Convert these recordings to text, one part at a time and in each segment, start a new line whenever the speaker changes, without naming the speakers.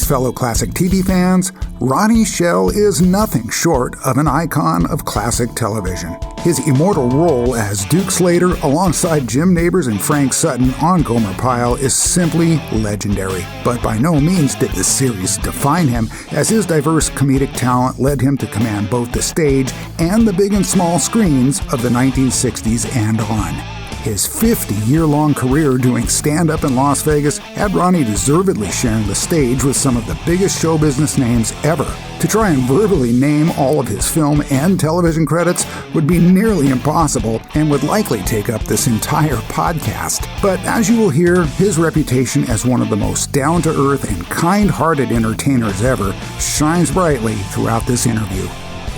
fellow classic TV fans, Ronnie Schell is nothing short of an icon of classic television. His immortal role as Duke Slater alongside Jim Nabors and Frank Sutton on Gomer Pyle is simply legendary. But by no means did the series define him, as his diverse comedic talent led him to command both the stage and the big and small screens of the 1960s and on. His 50-year-long career doing stand-up in Las Vegas had Ronnie deservedly sharing the stage with some of the biggest show business names ever. To try and verbally name all of his film and television credits would be nearly impossible and would likely take up this entire podcast. But as you will hear, his reputation as one of the most down-to-earth and kind-hearted entertainers ever shines brightly throughout this interview.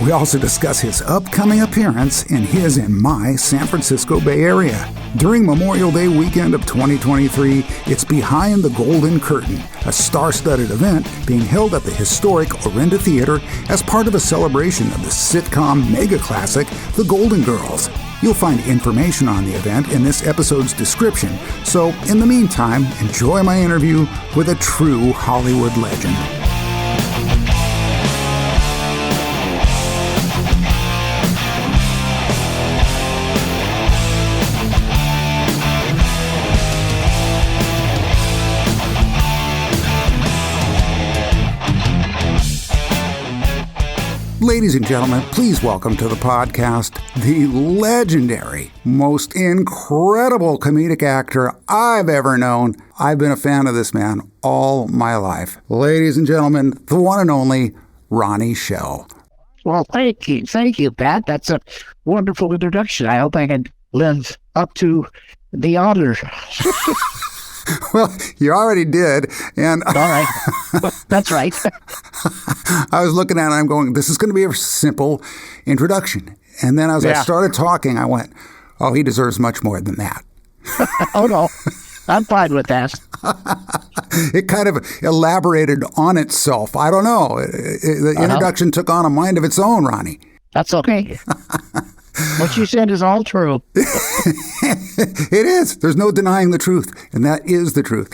We also discuss his upcoming appearance in his and my San Francisco Bay Area. During Memorial Day weekend of 2023, it's Behind the Golden Curtain, a star-studded event being held at the historic Orinda Theater as part of a celebration of the sitcom mega classic, The Golden Girls. You'll find information on the event in this episode's description, so in the meantime, enjoy my interview with a true Hollywood legend. Ladies and gentlemen, please welcome to the podcast the legendary, most incredible comedic actor I've ever known. I've been a fan of this man all my life. Ladies and gentlemen, the one and only Ronnie Schell.
Well, thank you, Pat. That's a wonderful introduction. I hope I can live up to the honor.
Well, you already did, and
all right, that's right.
I was looking at it and I'm going, this is going to be a simple introduction. And then as I started talking, I went, oh, he deserves much more than that.
Oh, no, I'm fine with that.
It kind of elaborated on itself. I don't know. The introduction took on a mind of its own, Ronnie.
That's okay. What you said is all true.
It is. There's no denying the truth, and that is the truth.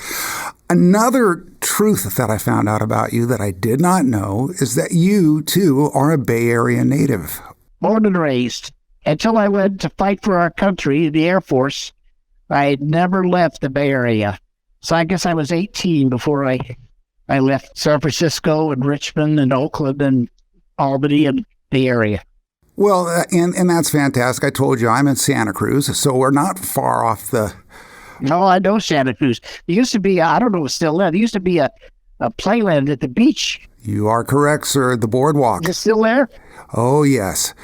Another truth that I found out about you that I did not know is that you, too, are a Bay Area native.
Born and raised. Until I went to fight for our country in the Air Force, I had never left the Bay Area. So I guess I was 18 before I left San Francisco and Richmond and Oakland and Albany and the area.
Well, and that's fantastic. I told you I'm in Santa Cruz, so we're not far off the...
No, I know Santa Cruz. There used to be, I don't know if it's still there, there used to be a playland at the beach.
You are correct, sir. The boardwalk.
Is it still there?
Oh, yes.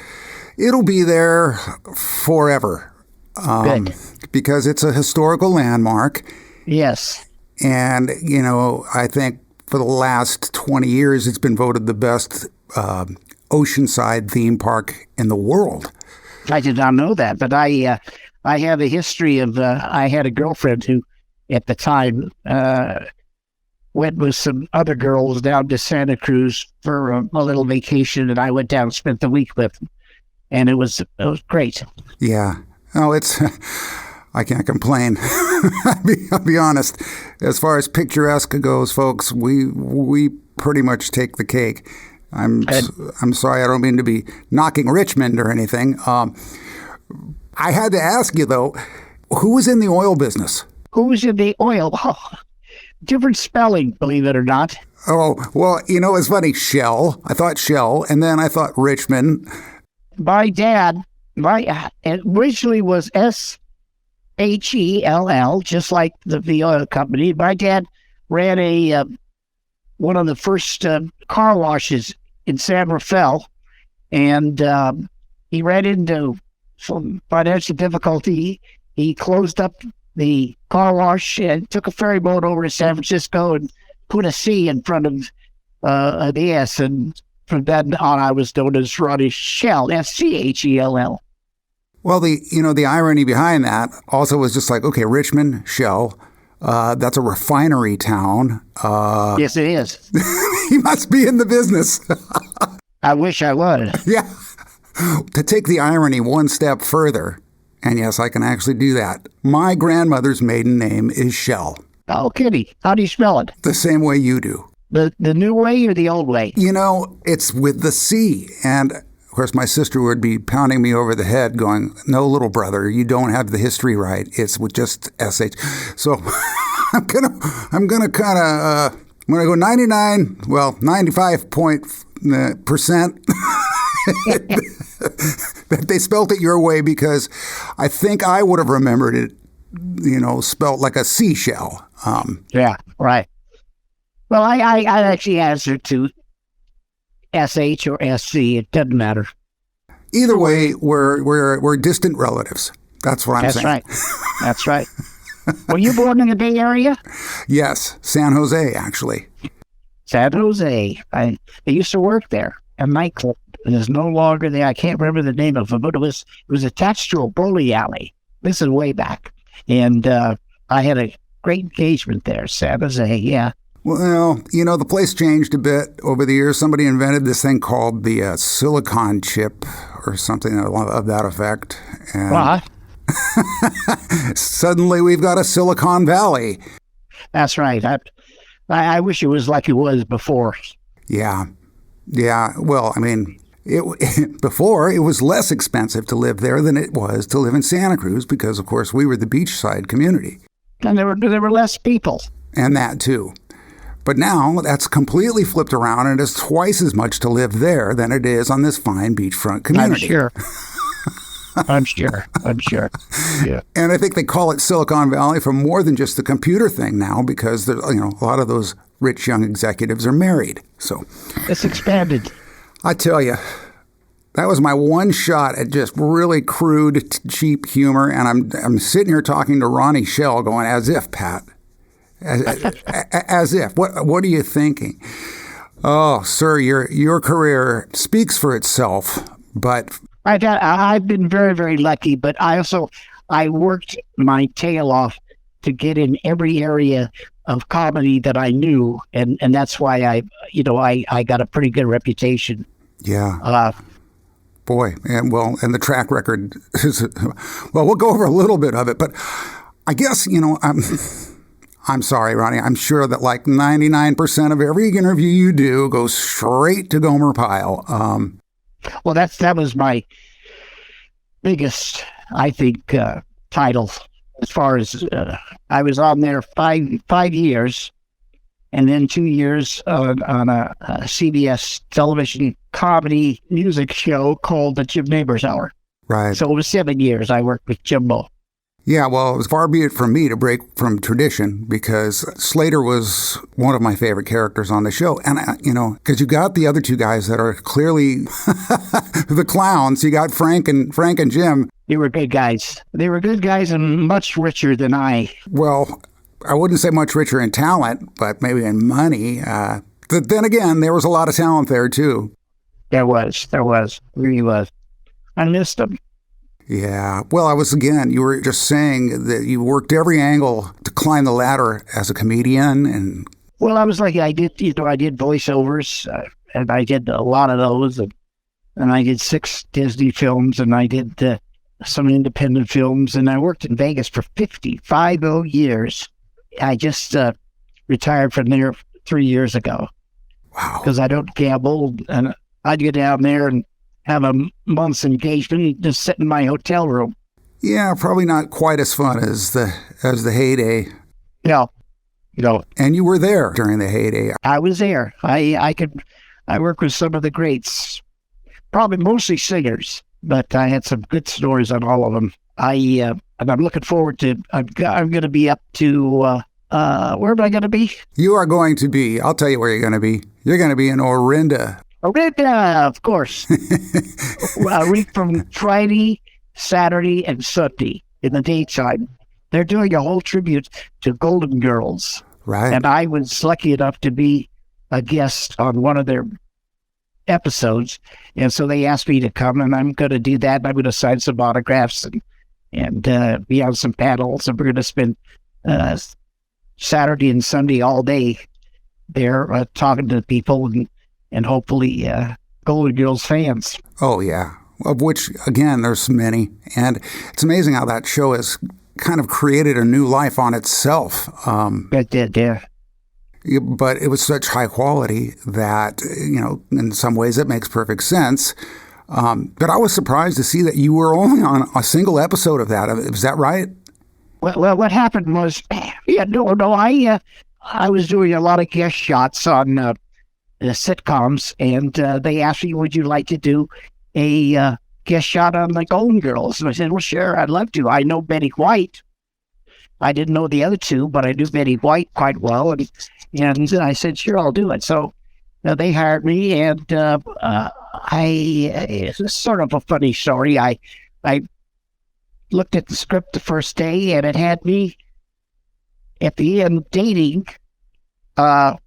It'll be there forever.
Good.
Because it's a historical landmark.
Yes.
And, you know, I think for the last 20 years, it's been voted the best oceanside theme park in the world.
I did not know that, but I have a history of, I had a girlfriend who, at the time, went with some other girls down to Santa Cruz for a little vacation, and I went down and spent the week with them, and it was great.
Yeah. Oh, I can't complain. I'll be honest. As far as picturesque goes, folks, we pretty much take the cake. I'm sorry, I don't mean to be knocking Richmond or anything. I had to ask you, though, who was in the oil business?
Who was in the oil? Oh, different spelling, believe it or not.
Oh, well, you know, it's funny. Schell. I thought Schell, and then I thought Richmond.
My dad, it originally was Schell, just like the oil company. My dad ran one of the first car washes in San Rafael, and he ran into some financial difficulty. He closed up the car wash and took a ferry boat over to San Francisco and put a C in front of the S, and from then on I was known as Ronnie Schell, Schell.
Well, the irony behind that also was just like, okay, Richmond, Schell, that's a refinery town.
Yes, it is.
He must be in the business.
I wish I was.
Yeah. To take the irony one step further, and yes, I can actually do that. My grandmother's maiden name is Schell.
Oh, kitty. How do you spell it?
The same way you do.
The new way or the old way?
It's with the C. And of course, my sister would be pounding me over the head going, no, little brother, you don't have the history right. It's with just SH. So I'm gonna kind of, I'm gonna go 95% that they spelt it your way, because I think I would have remembered it, spelt like a seashell.
Yeah, right. Well, I actually answer to SH or SC. It doesn't matter.
Either way, we're distant relatives. That's what I'm saying.
That's right. Were you born in the Bay Area?
Yes, San Jose, actually.
San Jose. I used to work there. A nightclub. It is no longer there. I can't remember the name of it, but it was attached to a bowling alley. This is way back. And I had a great engagement there, San Jose, yeah.
Well, the place changed a bit over the years. Somebody invented this thing called the silicon chip or something of that effect. And suddenly we've got a Silicon Valley.
That's right. I wish it was like it was before.
Yeah. Well, I mean, before it was less expensive to live there than it was to live in Santa Cruz because, of course, we were the beachside community.
And there were less people.
And that, too. But now that's completely flipped around, and it's twice as much to live there than it is on this fine beachfront community.
I'm sure. Yeah.
And I think they call it Silicon Valley for more than just the computer thing now, because a lot of those rich young executives are married. So
it's expanded.
I tell you, that was my one shot at just really crude, cheap humor, and I'm sitting here talking to Ronnie Schell, going, as if, Pat. As if. What are you thinking? Oh, sir, your career speaks for itself. But
I've been very, very lucky. But I worked my tail off to get in every area of comedy that I knew, and that's why I got a pretty good reputation.
Yeah. Boy, and the track record is, well, we'll go over a little bit of it, but I guess I'm sorry, Ronnie. I'm sure that like 99% of every interview you do goes straight to Gomer Pyle.
Well, that was my biggest, I think, title. As far as I was on there 5 years, and then 2 years on a CBS television comedy music show called the Jim Neighbors Hour.
Right.
So it was 7 years I worked with Jimbo.
Yeah, well, it was far be it from me to break from tradition, because Slater was one of my favorite characters on the show. And, because you got the other two guys that are clearly the clowns. You got Frank and Jim.
They were good guys. They were good guys and much richer than I.
Well, I wouldn't say much richer in talent, but maybe in money. But then again, there was a lot of talent there, too.
There was. Really was. I missed them.
Yeah. Well, you were just saying that you worked every angle to climb the ladder as a comedian. And
well, I was like, I did voiceovers, and I did a lot of those, and I did 6 Disney films, and I did some independent films, and I worked in Vegas for 50 years. I just retired from there 3 years ago.
Wow.
Because I don't gamble, and I'd get down there and have a month's engagement and just sit in my hotel room.
Yeah, probably not quite as fun as the heyday.
No.
And you were there during the heyday.
I was there. I worked with some of the greats, probably mostly singers, but I had some good stories on all of them. And I'm looking forward to. I'm going to be up to. Where am I going to be?
You are going to be. I'll tell you where you're going to be. You're going to be in Orinda.
Orinda, of course. A week from Friday, Saturday, and Sunday in the daytime. They're doing a whole tribute to Golden Girls.
Right.
And I was lucky enough to be a guest on one of their episodes. And so they asked me to come, and I'm going to do that. I'm going to sign some autographs and be on some panels. And we're going to spend Saturday and Sunday all day there talking to people and hopefully Golden Girls fans.
Oh, yeah. Of which, again, there's many. And it's amazing how that show has kind of created a new life on itself.
It did, yeah.
but it was such high quality that, in some ways it makes perfect sense. But I was surprised to see that you were only on a single episode of that. Is that right?
Well, what happened was, I was doing a lot of guest shots on the sitcoms, and they asked me, would you like to do a guest shot on the Golden Girls? And I said, well, sure, I'd love to. I know Betty White. I didn't know the other two, but I knew Betty White quite well. And I said, sure, I'll do it. So they hired me, and it's sort of a funny story. I looked at the script the first day, and it had me at the end dating. No,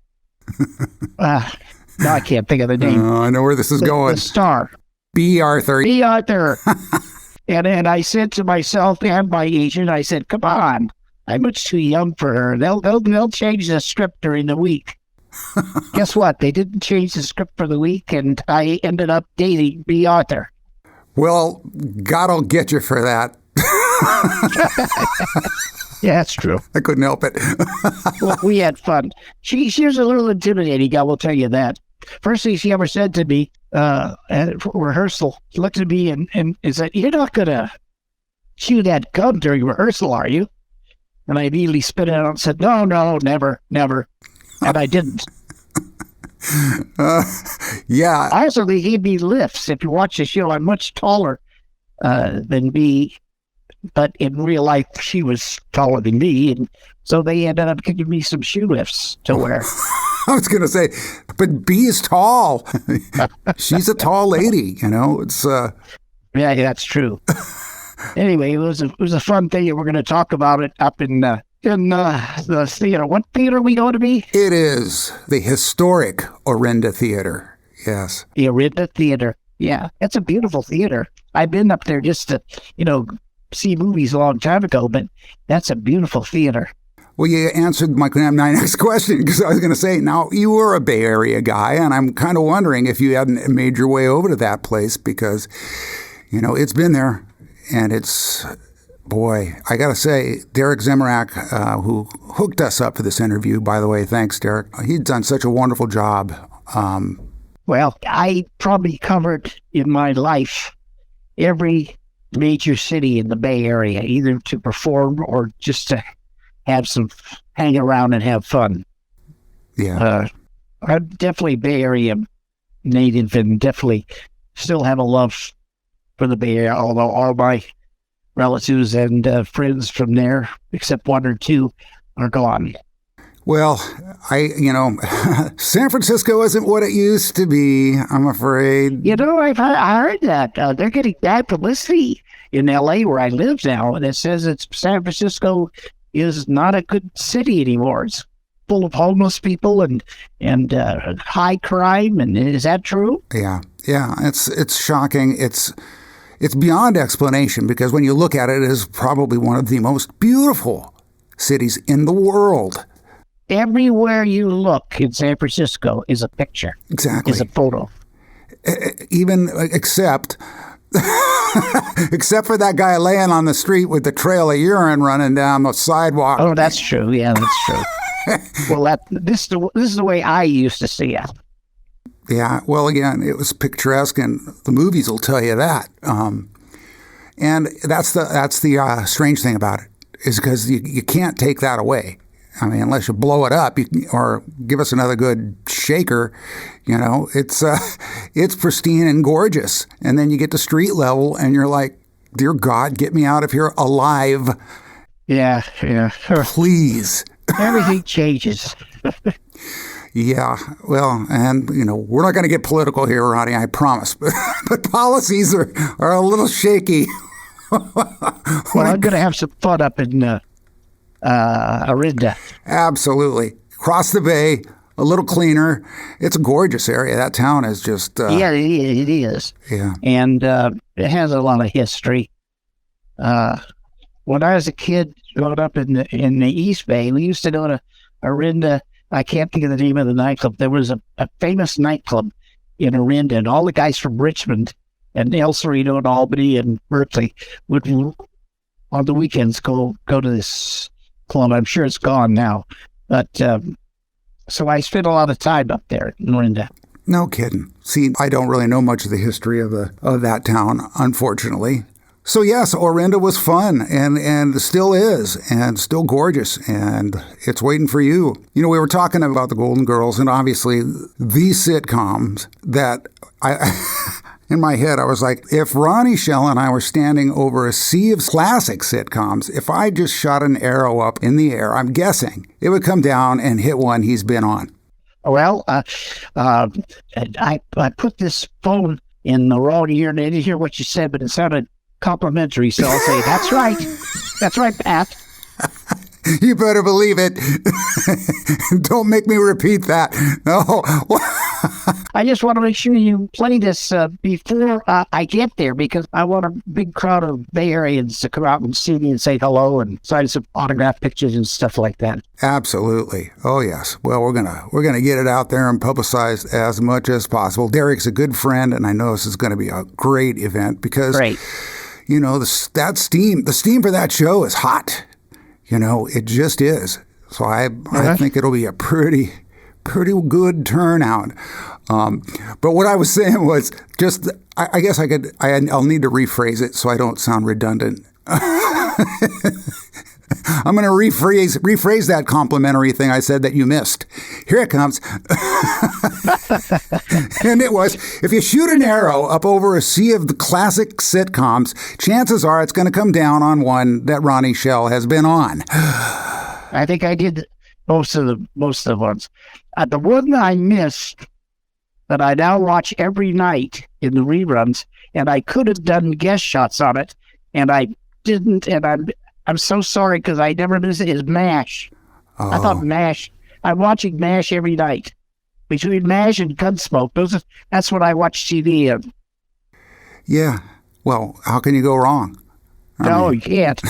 I can't think of the name.
I know where this is going.
The star.
B. Arthur.
B. Arthur. And I said to myself and my agent, I said, come on, I'm much too young for her. They'll change the script during the week. Guess what? They didn't change the script for the week, and I ended up dating B. Arthur.
Well, God'll get you for that.
Yeah, that's true.
I couldn't help it.
Well, we had fun. She was a little intimidating, I will tell you that. First thing she ever said to me at rehearsal, she looked at me and said, you're not going to chew that gum during rehearsal, are you? And I immediately spit it out and said, no, never. And I didn't.
Yeah.
Also, they gave me lifts. If you watch the show, I'm much taller than B. But in real life, she was taller than me. And so they ended up giving me some shoe lifts to wear.
I was going to say, but B is tall. She's a tall lady, It's
Yeah, that's true. Anyway, it was a fun thing, and we're going to talk about it up in the theater. What theater are we going to be?
It is the historic Orinda Theater. Yes.
The Orinda Theater. Yeah, it's a beautiful theater. I've been up there just to, see movies a long time ago, but that's a beautiful theater.
Well, you answered my next question, because I was going to say, now, you were a Bay Area guy, and I'm kind of wondering if you hadn't made your way over to that place, because, it's been there, and it's, boy, I got to say, Derek Zemrak, who hooked us up for this interview, by the way, thanks, Derek. He's done such a wonderful job.
Well, I probably covered in my life every major city in the Bay Area, either to perform or just to hang around and have fun.
Yeah.
I'm definitely Bay Area native and definitely still have a love for the Bay Area, although all my relatives and friends from there, except one or two, are gone.
Well, San Francisco isn't what it used to be, I'm afraid.
I've heard that. They're getting bad publicity in L.A., where I live now, and it says San Francisco is not a good city anymore. It's full of homeless people and high crime. And is that true?
Yeah. It's shocking. It's beyond explanation, because when you look at it, it is probably one of the most beautiful cities in the world.
Everywhere you look in San Francisco is a picture.
Exactly.
Is a photo.
Even except for that guy laying on the street with the trail of urine running down the sidewalk.
Oh, that's true. Yeah, that's true. Well, this is the way I used to see it.
Yeah. Well, again, it was picturesque, and the movies will tell you that. And that's the strange thing about it, is because you can't take that away. I mean, unless you blow it up or give us another good shaker, it's pristine and gorgeous. And then you get to street level and you're like, dear God, get me out of here alive.
Yeah.
Please.
Everything changes.
Yeah. Well, and, we're not going to get political here, Ronnie, I promise. But policies are a little shaky.
Well, I'm going to have some fun up in Orinda.
Absolutely. Cross the bay, a little cleaner. It's a gorgeous area. That town is just...
yeah, it is.
Yeah.
And it has a lot of history. When I was a kid growing up in the East Bay, we used to go to Orinda. I can't think of the name of the nightclub. There was a famous nightclub in Orinda, and all the guys from Richmond and El Cerrito and Albany and Berkeley would, on the weekends, go to this club. I'm sure it's gone now, but So I spent a lot of time up there in Orinda.
No kidding. See, I don't really know much of the history of that town, unfortunately. So yes, Orinda was fun and still is and still gorgeous, and it's waiting for you. You know, we were talking about the Golden Girls, and obviously these sitcoms that in my head, I was like, if Ronnie, Schell, and I were standing over a sea of classic sitcoms, if I just shot an arrow up in the air, I'm guessing it would come down and hit one he's been on.
Well, I put this phone in the wrong ear, and I didn't hear what you said, but it sounded complimentary, so I'll say, that's right. That's right, Pat.
You better believe it. Don't make me repeat that. No.
I just want to make sure you play this before I get there, because I want a big crowd of Bay Areans to come out and see me and say hello and sign some autograph pictures and stuff like that.
Absolutely. Oh yes. Well, we're gonna get it out there and publicize as much as possible. Derek's a good friend, and I know this is going to be a great event because, you know, the steam for that show is hot. You know, it just is. So I think it'll be a pretty good turnout. But what I was saying was just, I guess I'll need to rephrase it so I don't sound redundant. I'm going to rephrase that complimentary thing I said that you missed. Here it comes. And it was, if you shoot an arrow up over a sea of the classic sitcoms, chances are it's going to come down on one that Ronnie Schell has been on.
I think I did most of the ones. The one that I missed that I now watch every night in the reruns, and I could have done guest shots on it, and I didn't, and I'm so sorry because I never missed it, is MASH.
Oh.
I thought MASH. I'm watching MASH every night. Between MASH and Gunsmoke, that's what I watch TV in.
Yeah. Well, how can you go wrong?
No, you can't.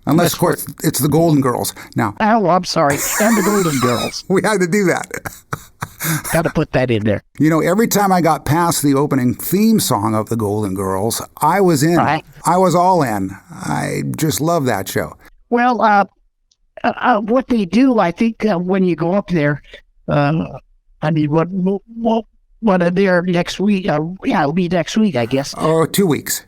Unless, of course, it's the Golden Girls. Now.
Oh, I'm sorry. And the Golden Girls.
We had to do that.
Got to put that in there.
You know, every time I got past the opening theme song of the Golden Girls, I was in.
Right.
I was all in. I just love that show.
Well, what they do, I think, when you go up there, I mean, what are there next week? It'll be next week, I guess.
Oh, 2 weeks.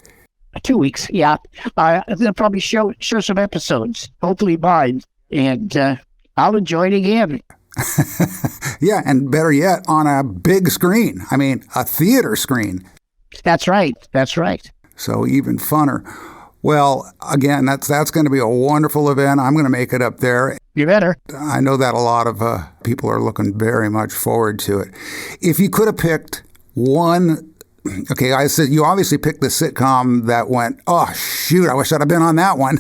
2 weeks, yeah. They'll probably show some episodes, hopefully mine, and I'll enjoy it again.
Yeah, and better yet, on a big screen. I mean, a theater screen.
That's right.
So even funner. Well, again, that's going to be a wonderful event. I'm going to make it up there.
You better.
I know that a lot of people are looking very much forward to it. If you could have picked one... Okay, I said you obviously picked the sitcom that went, oh, shoot, I wish I'd have been on that one.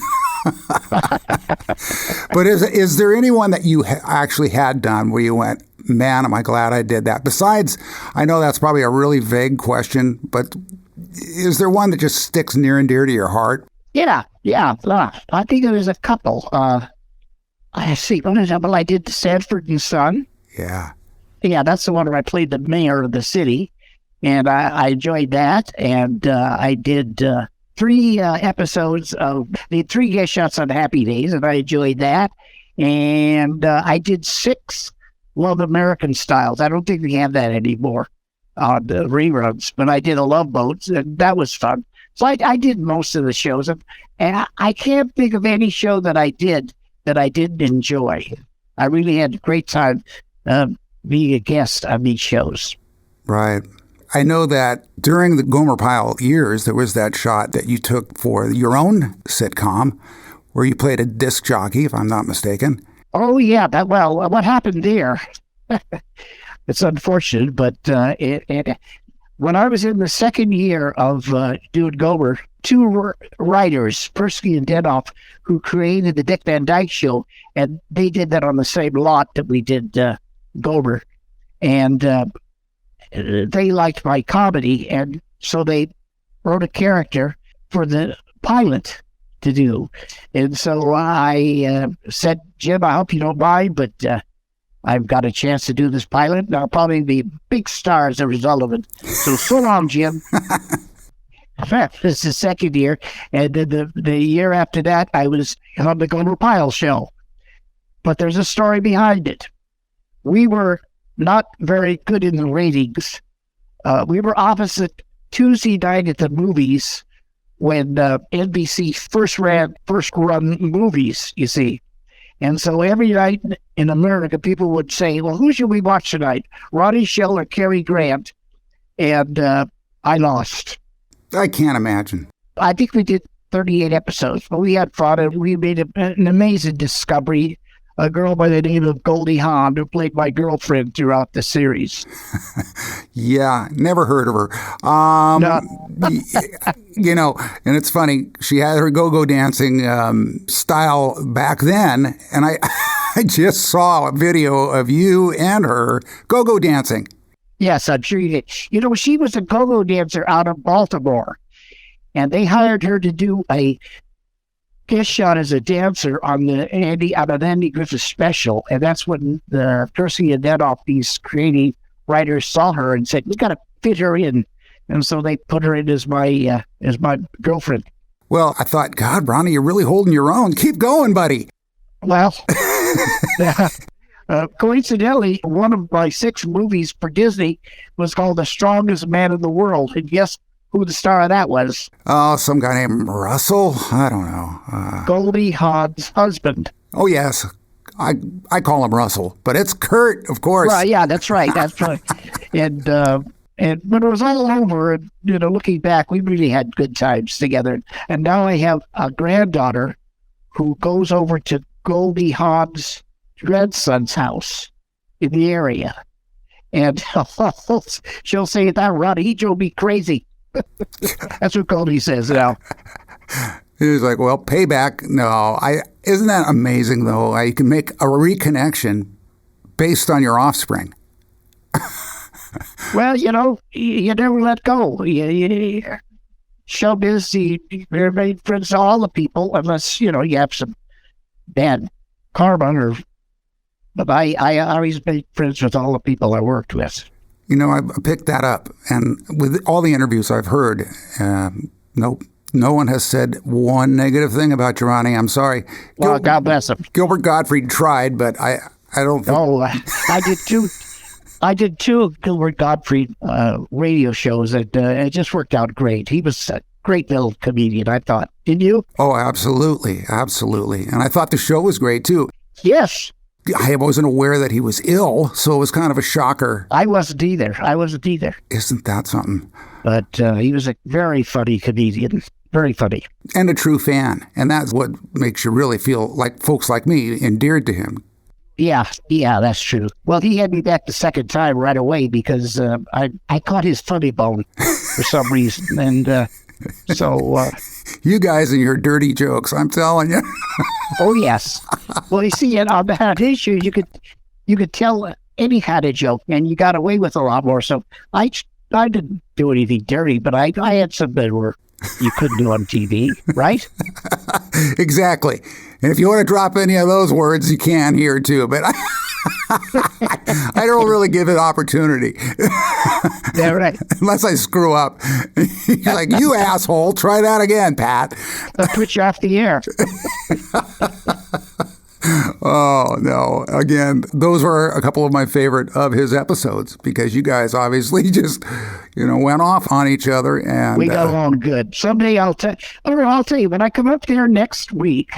But is there anyone that you actually had done where you went, man, am I glad I did that? Besides, I know that's probably a really vague question, but is there one that just sticks near and dear to your heart?
Yeah. I think there was a couple. I see. One example, I did Sanford and Son.
Yeah.
Yeah, that's the one where I played the mayor of the city. And I enjoyed that. And I did 3 episodes of the 3 guest shots on Happy Days, and I enjoyed that. And I did 6 Love American Styles. I don't think we have that anymore on the reruns, but I did a Love Boat, and that was fun. So I did most of the shows, and I can't think of any show that I did that I didn't enjoy. I really had a great time being a guest on these shows.
Right. I know that during the Gomer Pyle years, there was that shot that you took for your own sitcom where you played a disc jockey, if I'm not mistaken.
Oh, yeah. What happened there, it's unfortunate, but when I was in the second year of doing Gomer, 2 writers, Persky and Denoff, who created the Dick Van Dyke Show, and they did that on the same lot that we did Gomer. And they liked my comedy, and so they wrote a character for the pilot to do. And so I said, Jim, I hope you don't mind, but I've got a chance to do this pilot, and I'll probably be a big star as a result of it. So long, Jim. This is the second year, and then the year after that, I was on the Gomer Pyle show. But there's a story behind it. we were not very good in the ratings. We were opposite Tuesday night at the movies when NBC first run movies, you see. And so every night in America, people would say, well, who should we watch tonight? Ronnie, Schell, or Cary Grant? And I lost.
I can't imagine.
I think we did 38 episodes, but we had fun, and we made an amazing discovery. A girl by the name of Goldie Hawn, who played my girlfriend throughout the series.
Yeah, never heard of her.
No.
You know, and it's funny, she had her go-go dancing style back then, and I just saw a video of you and her go-go dancing.
Yes, I'm sure you did. You know, she was a go-go dancer out of Baltimore, and they hired her to do a guest shot as a dancer on an Andy Griffith special, and that's when the Percy and Nedoff, these creative writers, saw her and said, "We got to fit her in," and so they put her in as my girlfriend.
Well, I thought, God, Ronnie, you're really holding your own. Keep going, buddy.
Well, coincidentally, one of my 6 movies for Disney was called The Strongest Man in the World, and guess who the star of that was?
Oh, some guy named Russell? I don't know.
Goldie Hawn's husband.
Oh, yes. I call him Russell, but it's Kurt, of course.
Right, yeah, that's right. That's right. And when it was all over, and, you know, looking back, we really had good times together. And now I have a granddaughter who goes over to Goldie Hawn's grandson's house in the area. And she'll say, that Ronnie, he drove me crazy. That's what Goldie says now.
He was like, well, payback. No, isn't that amazing, though? You can make a reconnection based on your offspring.
Well, you know, you never let go. Showbiz, you're made friends to all the people, unless, you know, you have some bad karma. But I always made friends with all the people I worked with.
You know, I picked that up, and with all the interviews I've heard, no one has said one negative thing about you, Ronnie. I'm sorry.
Well, God bless him.
Gilbert Gottfried tried, but I don't think...
Oh, I did too. I did 2 Gilbert Gottfried radio shows, and it just worked out great. He was a great little comedian, I thought. Didn't you?
Oh, absolutely. Absolutely. And I thought the show was great, too.
Yes.
I wasn't aware that he was ill, so it was kind of a shocker.
I wasn't either.
Isn't that something?
But he was a very funny comedian. Very funny.
And a true fan. And that's what makes you really feel like folks like me endeared to him.
Yeah, that's true. Well, he had me back the second time right away because I caught his funny bone for some reason. And so...
you guys and your dirty jokes, I'm telling you.
Oh, yes. Well, you see, on the Had Issue, you could tell any had a joke, and you got away with a lot more. So I didn't do anything dirty, but I had some that were you couldn't do on TV, right?
Exactly. And if you want to drop any of those words, you can here too. But I don't really give it opportunity.
Yeah, right.
Unless I screw up. He's like, you asshole, try that again, Pat.
I'll put you off the air.
Oh, no. Again, those were a couple of my favorite of his episodes because you guys obviously just, went off on each other. And
we got along good. Someday I'll tell you, when I come up there next week,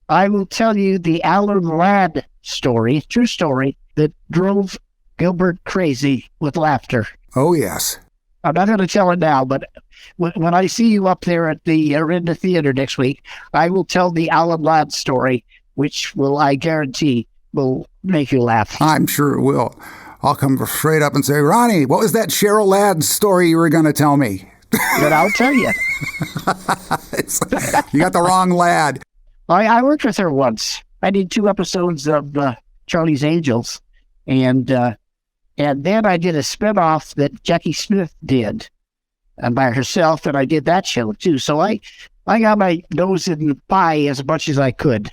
I will tell you the Alan Ladd story, true story, that drove Gilbert crazy with laughter.
Oh, yes.
I'm not going to tell it now, but when I see you up there at the Orinda Theater next week, I will tell the Alan Ladd story, which I guarantee, will make you laugh.
I'm sure it will. I'll come straight up and say, Ronnie, what was that Cheryl Ladd story you were going to tell me?
But I'll tell you.
You got the wrong lad.
I worked with her once. I did 2 episodes of Charlie's Angels, and then I did a spinoff that Jackie Smith did by herself, and I did that show too. So I got my nose in the pie as much as I could.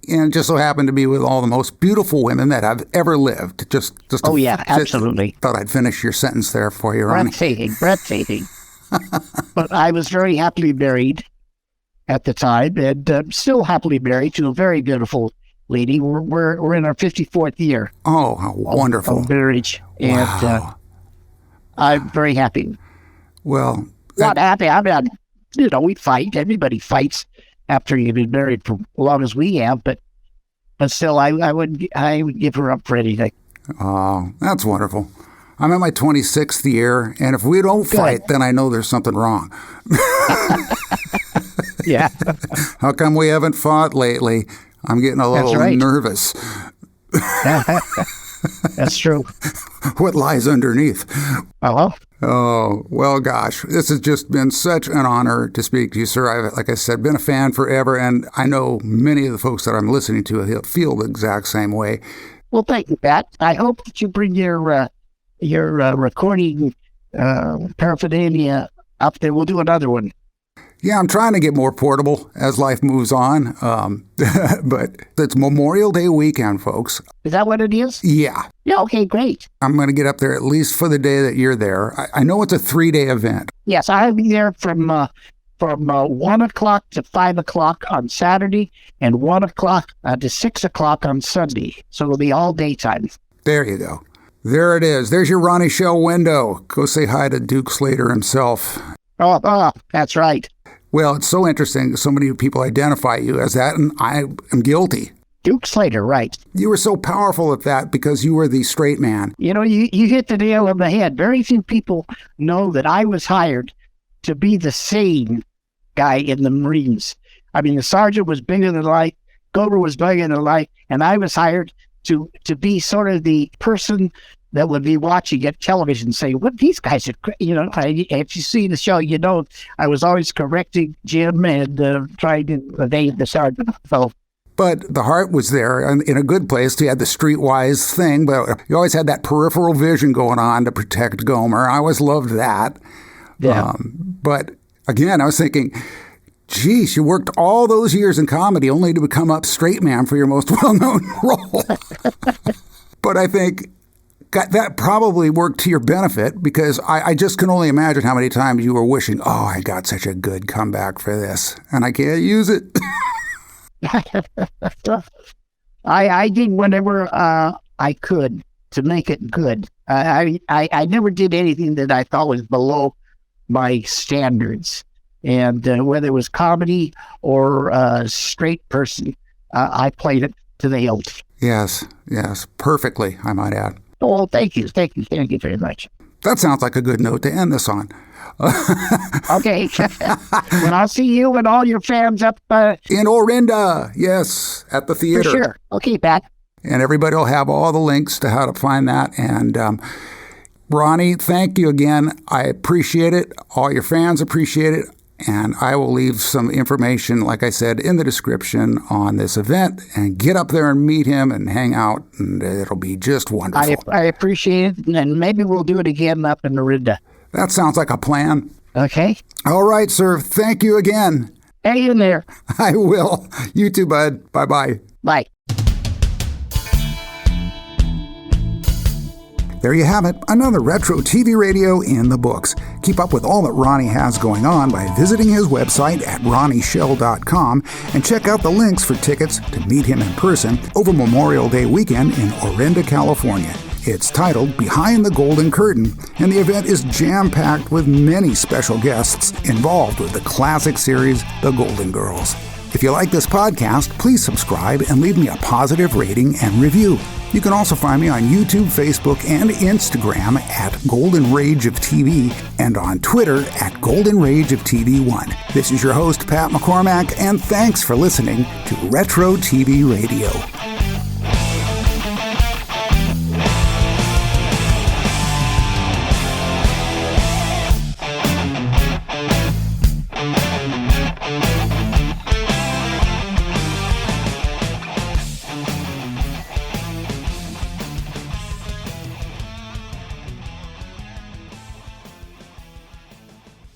And it just so happened to be with all the most beautiful women that have ever lived.
Absolutely.
Thought I'd finish your sentence there for you, Ronnie.
Breathtaking. But I was very happily married at the time, and still happily married to a very beautiful lady. We're in our 54th year.
Oh, how wonderful.
Of marriage. And
Wow.
I'm very happy.
Well,
Not happy. I'm not, we fight. Everybody fights after you've been married for as long as we have, but still, I would give her up for anything.
oh, that's wonderful. I'm in my 26th year, and if we don't fight, then I know there's something wrong.
Yeah.
How come we haven't fought lately? I'm getting a little nervous.
That's true.
What lies underneath?
Hello?
Oh, well, gosh, this has just been such an honor to speak to you, sir. I've, like I said, been a fan forever, and I know many of the folks that I'm listening to feel the exact same way.
Well, thank you, Pat. I hope that you bring your recording paraphernalia up there. We'll do another one.
Yeah, I'm trying to get more portable as life moves on, but it's Memorial Day weekend, folks.
Is that what it is?
Yeah.
Yeah, okay, great.
I'm going to get up there at least for the day that you're there. I know it's a 3-day event.
Yes, I'll be there from 1 o'clock to 5 o'clock on Saturday and 1 o'clock to 6 o'clock on Sunday. So it'll be all daytime.
There you go. There it is. There's your Ronnie Schell window. Go say hi to Duke Slater himself.
Oh, that's right.
Well, it's so interesting. So many people identify you as that, and I am guilty.
Duke Slater, right.
You were so powerful at that because you were the straight man.
You hit the nail on the head. Very few people know that I was hired to be the sane guy in the Marines. I mean, the sergeant was bigger than life, Gomer was bigger than life, and I was hired to be sort of the person that would be watching at television saying, what these guys are, if you see the show, I was always correcting Jim and trying to evade the sergeant. So,
but the heart was there in a good place. You had the streetwise thing, but you always had that peripheral vision going on to protect Gomer. I always loved that.
Yeah.
But again, I was thinking, geez, you worked all those years in comedy only to become up straight man for your most well-known role. But I think that probably worked to your benefit because I just can only imagine how many times you were wishing, oh, I got such a good comeback for this, and I can't use it.
I did whatever I could to make it good. I never did anything that I thought was below my standards. And whether it was comedy or a straight person, I played it to the hilt.
Yes, perfectly, I might add.
Oh, thank you very much.
That sounds like a good note to end this on.
Okay. Well, I'll see you and all your fans up
in Orinda. Yes, at the theater.
For sure. Okay, Pat.
And everybody will have all the links to how to find that. And Ronnie, thank you again. I appreciate it. All your fans appreciate it. And I will leave some information, like I said, in the description on this event. And get up there and meet him and hang out. And it'll be just wonderful.
I appreciate it. And maybe we'll do it again up in Orinda.
That sounds like a plan.
Okay.
All right, sir. Thank you again.
Hang in there.
I will. You too, bud. Bye-bye.
Bye.
There you have it, another Retro TV Radio in the books. Keep up with all that Ronnie has going on by visiting his website at ronnieschell.com and check out the links for tickets to meet him in person over Memorial Day weekend in Orinda, California. It's titled Behind the Golden Curtain, and the event is jam-packed with many special guests involved with the classic series, The Golden Girls. If you like this podcast, please subscribe and leave me a positive rating and review. You can also find me on YouTube, Facebook, and Instagram at Golden Rage of TV and on Twitter at Golden Rage of TV1. This is your host, Pat McCormack, and thanks for listening to Retro TV Radio.